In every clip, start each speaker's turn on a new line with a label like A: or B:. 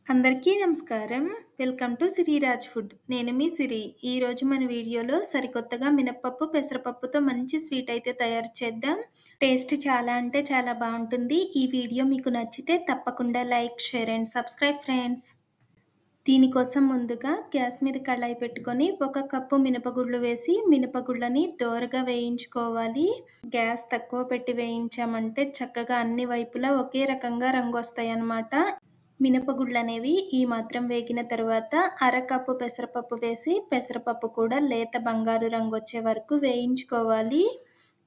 A: అందరికీ నమస్కారం. Welcome to Siriraj food. నేను మీ సిరి. ఈరోజు మన వీడియోలో సరికొత్తగా మినపప్పు, పెసరపప్పుతో మంచి స్వీట్ అయితే తయారు చేద్దాం. టేస్ట్ చాలా అంటే చాలా బావుంటుంది. ఈ వీడియో మీకు నచ్చితే తప్పకుండా like, share and subscribe friends. దీనికోసం ముందుగా గ్యాస్ మీద కళాయి పెట్టుకొని 1 కప్పు మినపగుళ్ళు వేసి మినపగుళ్ళని దోరగా వేయించుకోవాలి. గ్యాస్ తక్కువ పెట్టి వేయించామంటే చక్కగా అన్ని వైపులా ఒకే రకంగా రంగొస్తాయన్నమాట. మినపగుళ్ళనేవి ఈ మాత్రం వేగిన తరువాత అరకప్పు పెసరపప్పు వేసి పెసరపప్పు కూడా లేత బంగారు రంగొచ్చే వరకు వేయించుకోవాలి.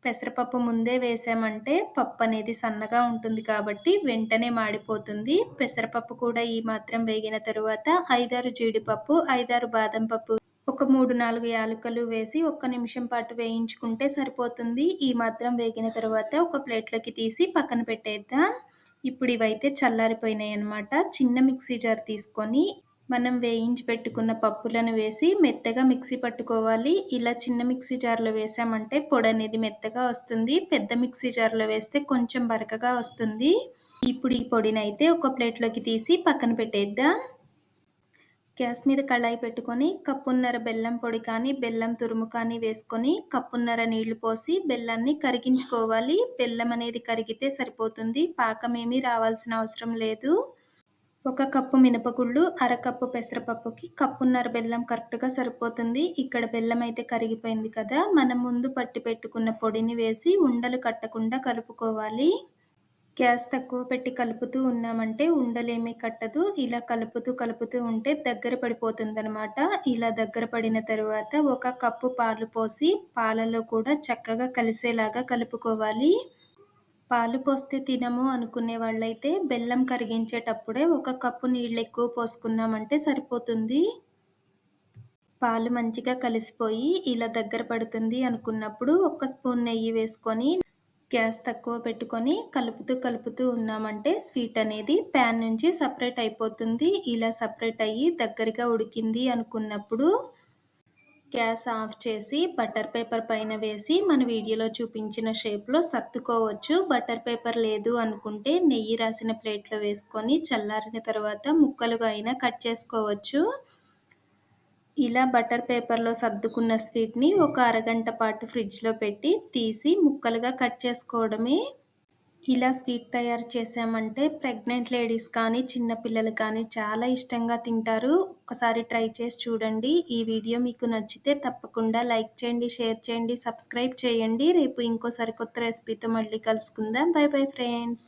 A: పెసరపప్పు ముందే వేసామంటే పప్పు అనేది సన్నగా ఉంటుంది కాబట్టి వెంటనే మాడిపోతుంది. పెసరపప్పు కూడా ఈ మాత్రం వేగిన తరువాత 5, 6 జీడిపప్పు, 5, 6 బాదం పప్పు, ఒక 3, 4 యాలకులు వేసి ఒక్క నిమిషం పాటు వేయించుకుంటే సరిపోతుంది. ఈ మాత్రం వేగిన తరువాత ఒక ప్లేట్లోకి తీసి పక్కన పెట్టేద్దాం. ఇప్పుడు ఇవైతే చల్లారిపోయినాయన్నమాట. చిన్న మిక్సీ జార్ తీసుకొని మనం వేయించి పెట్టుకున్న పప్పులను వేసి మెత్తగా మిక్సీ పట్టుకోవాలి. ఇలా చిన్న మిక్సీ జార్లో వేసామంటే పొడి అనేది మెత్తగా వస్తుంది. పెద్ద మిక్సీ జార్లో వేస్తే కొంచెం బరకగా వస్తుంది. ఇప్పుడు ఈ పొడిని అయితే ఒక ప్లేట్లోకి తీసి పక్కన పెట్టేద్దాం. గ్యాస్ మీద కళాయి పెట్టుకొని కప్పున్నర బెల్లం పొడి కానీ బెల్లం తురుము కానీ వేసుకొని కప్పున్నర నీళ్లు పోసి బెల్లాన్ని కరిగించుకోవాలి. బెల్లం అనేది కరిగితే సరిపోతుంది. పాకం ఏమీ రావాల్సిన అవసరం లేదు. 1 కప్పు మినపగుళ్ళు, అరకప్పు పెసరపప్పుకి కప్పున్నర బెల్లం కరెక్ట్గా సరిపోతుంది. ఇక్కడ బెల్లం అయితే కరిగిపోయింది కదా, మనం ముందు పట్టి పెట్టుకున్న పొడిని వేసి ఉండలు కట్టకుండా కలుపుకోవాలి. గ్యాస్ తక్కువ పెట్టి కలుపుతూ ఉన్నామంటే ఉండలేమీ కట్టదు. ఇలా కలుపుతూ ఉంటే దగ్గర పడిపోతుందనమాట. ఇలా దగ్గర పడిన తరువాత 1 కప్పు పాలు పోసి పాలలో కూడా చక్కగా కలిసేలాగా కలుపుకోవాలి. పాలు పోస్తే తినము అనుకునే వాళ్ళైతే బెల్లం కరిగించేటప్పుడే 1 కప్పు నీళ్ళు ఎక్కువ పోసుకున్నామంటే సరిపోతుంది. పాలు మంచిగా కలిసిపోయి ఇలా దగ్గర పడుతుంది అనుకున్నప్పుడు 1 స్పూన్ నెయ్యి వేసుకొని గ్యాస్ తక్కువ పెట్టుకొని కలుపుతూ ఉన్నామంటే స్వీట్ అనేది ప్యాన్ నుంచి సపరేట్ అయిపోతుంది. ఇలా సపరేట్ అయ్యి దగ్గరగా ఉడికింది అనుకున్నప్పుడు గ్యాస్ ఆఫ్ చేసి బటర్ పేపర్ పైన వేసి మన వీడియోలో చూపించిన షేప్లో సర్దుకోవచ్చు. బటర్ పేపర్ లేదు అనుకుంటే నెయ్యి రాసిన ప్లేట్లో వేసుకొని చల్లారిన తర్వాత ముక్కలుగా అయినా కట్ చేసుకోవచ్చు. ఇలా బటర్ పేపర్లో సర్దుకున్న స్వీట్ని ఒక అరగంట పాటు ఫ్రిడ్జ్లో పెట్టి తీసి ముక్కలుగా కట్ చేసుకోవడమే. ఇలా స్వీట్ తయారు చేసామంటే ప్రెగ్నెంట్ లేడీస్ కానీ చిన్నపిల్లలు కానీ చాలా ఇష్టంగా తింటారు. ఒక్కసారి ట్రై చేసి చూడండి. ఈ వీడియో మీకు నచ్చితే తప్పకుండా లైక్ చేయండి, షేర్ చేయండి, సబ్స్క్రైబ్ చేయండి. రేపు ఇంకో సరికొత్త రెసిపీతో మళ్ళీ కలుసుకుందాం. By bye friends.